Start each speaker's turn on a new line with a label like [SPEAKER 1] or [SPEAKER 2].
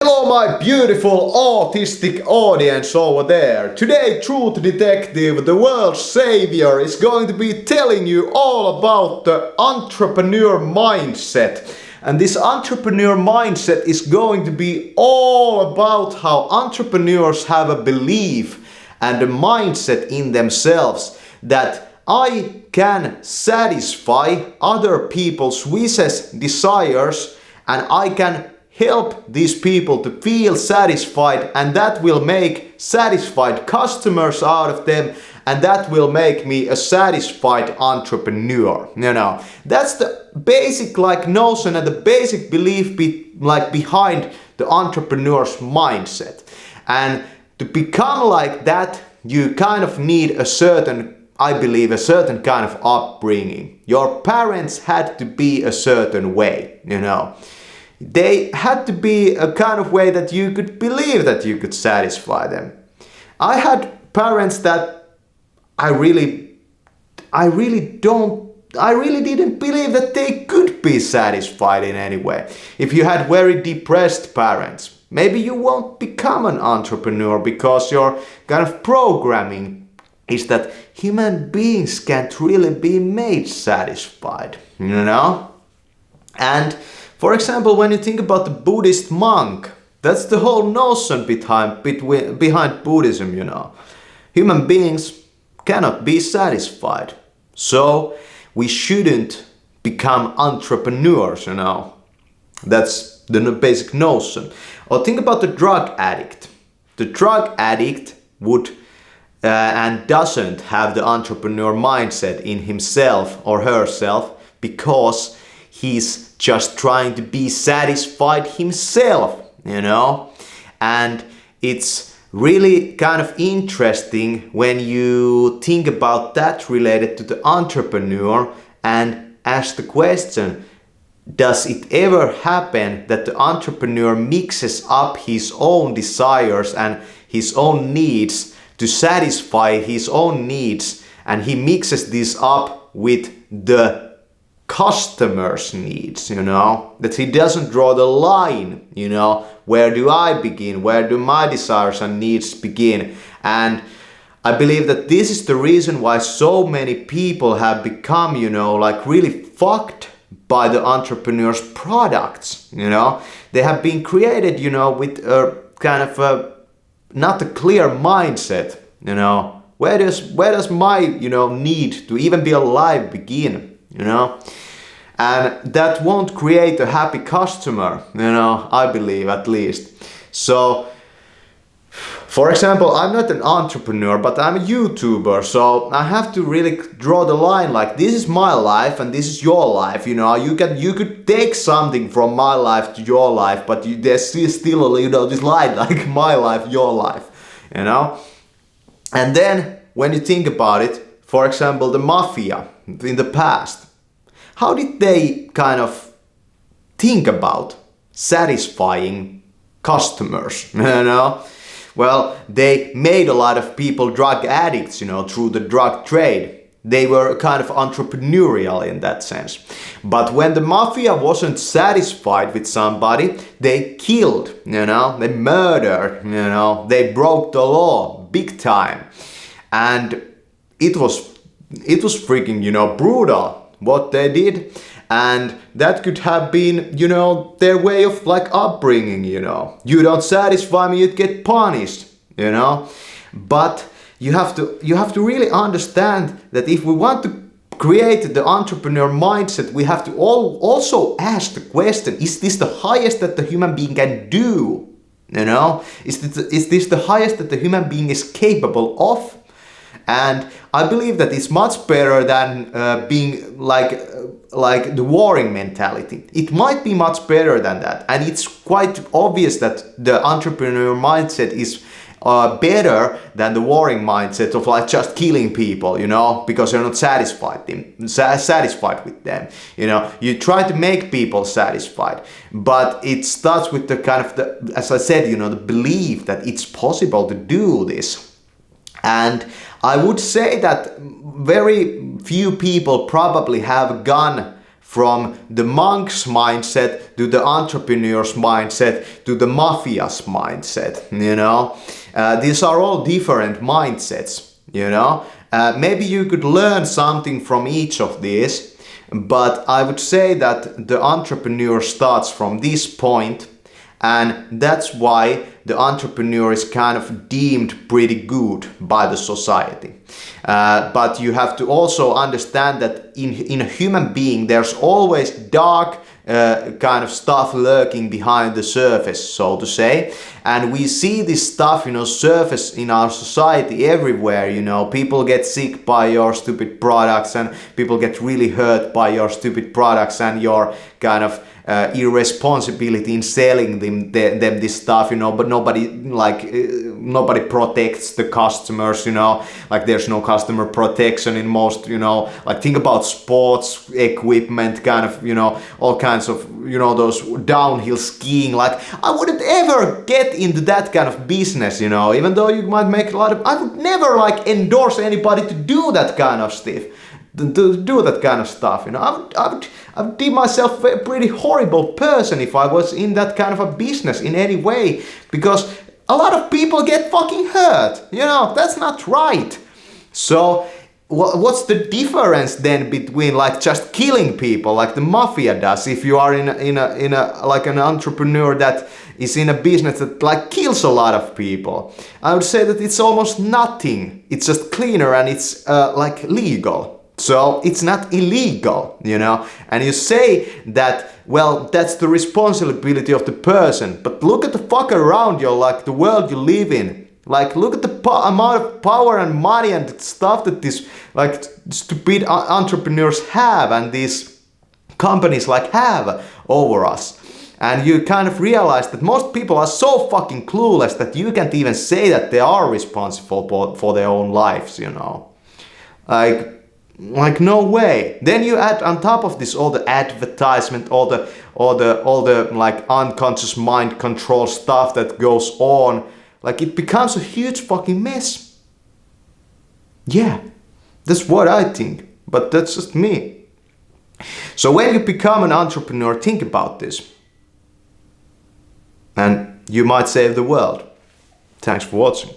[SPEAKER 1] Hello my beautiful autistic audience over there. Today Truth Detective, the world's savior, is going to be telling you all about the entrepreneur mindset. And this entrepreneur mindset is going to be all about how entrepreneurs have a belief and a mindset in themselves that I can satisfy other people's wishes, desires, and I can help these people to feel satisfied, and that will make satisfied customers out of them, and that will make me a satisfied entrepreneur. That's the basic notion and the basic belief behind the entrepreneur's mindset. And to become like that, you kind of need a certain kind of upbringing. Your parents had to be a certain way, They had to be a kind of way that you could believe that you could satisfy them. I had parents that I really didn't believe that they could be satisfied in any way. If you had very depressed parents, maybe you won't become an entrepreneur because your kind of programming is that human beings can't really be made satisfied, And for example, when you think about the Buddhist monk, that's the whole notion behind Buddhism, Human beings cannot be satisfied. So we shouldn't become entrepreneurs, That's the basic notion. Or think about the drug addict. The drug addict would and doesn't have the entrepreneur mindset in himself or herself because he's just trying to be satisfied himself, And it's really kind of interesting when you think about that related to the entrepreneur and ask the question, does it ever happen that the entrepreneur mixes up his own desires and his own needs to satisfy his own needs, and he mixes this up with the customer's needs, that he doesn't draw the line, where do I begin, where do my desires and needs begin? And I believe that this is the reason why so many people have become, really fucked by the entrepreneur's products, They have been created, with a kind of not a clear mindset, Where does my, need to even be alive begin? And that won't create a happy customer, I believe at least. So, for example, I'm not an entrepreneur, but I'm a YouTuber, so I have to really draw the line like this is my life and this is your life, You could take something from my life to your life, but there's still this line like my life, your life, And then when you think about it, for example, the mafia in the past, how did they kind of think about satisfying customers, Well, they made a lot of people drug addicts, through the drug trade. They were kind of entrepreneurial in that sense. But when the mafia wasn't satisfied with somebody, they killed, they murdered, they broke the law big time. And it was freaking, brutal what they did. And that could have been, their way of upbringing, You don't satisfy me, you'd get punished, But you have to really understand that if we want to create the entrepreneur mindset, we have to also ask the question, is this the highest that the human being can do? Is this the highest that the human being is capable of? And I believe that it's much better than being like the warring mentality. It might be much better than that. And it's quite obvious that the entrepreneur mindset is better than the warring mindset of just killing people, because you're not satisfied with them. You try to make people satisfied, but it starts with the kind of as I said, the belief that it's possible to do this. And I would say that very few people probably have gone from the monk's mindset to the entrepreneur's mindset to the mafia's mindset, you know. These are all different mindsets, you know. Maybe you could learn something from each of these, but I would say that the entrepreneur starts from this point, and that's why the entrepreneur is kind of deemed pretty good by the society. But you have to also understand that in a human being there's always dark kind of stuff lurking behind the surface, so to say. And we see this stuff, you know, surface in our society everywhere, you know. People get sick by your stupid products, and people get really hurt by your stupid products and your kind of irresponsibility in selling them this stuff, you know. But nobody protects the customers, you know. Like there's no customer protection in most, you know, like think about sports equipment, kind of, you know, all kinds of, you know, those downhill skiing. Like I wouldn't ever get into that kind of business, you know, even though you might make a lot of, I would never like endorse anybody to do that kind of stuff. To do that kind of stuff, you know. I would deem myself a pretty horrible person if I was in that kind of a business in any way, because a lot of people get fucking hurt, you know. That's not right. So what's the difference then between like just killing people like the mafia does, if you are in a like an entrepreneur that is in a business that like kills a lot of people? I would say that it's almost nothing. It's just cleaner, and it's like legal. So it's not illegal, you know. And you say that, well, that's the responsibility of the person. But look at the fuck around you, like the world you live in. Like look at the amount of power and money and the stuff that these like stupid entrepreneurs have, and these companies like have over us. And you kind of realize that most people are so fucking clueless that you can't even say that they are responsible for their own lives, you know. Like no way. Then you add on top of this all the advertisement, all the like unconscious mind control stuff that goes on. Like it becomes a huge fucking mess. Yeah, that's what I think. But that's just me. So when you become an entrepreneur, think about this. And you might save the world. Thanks for watching.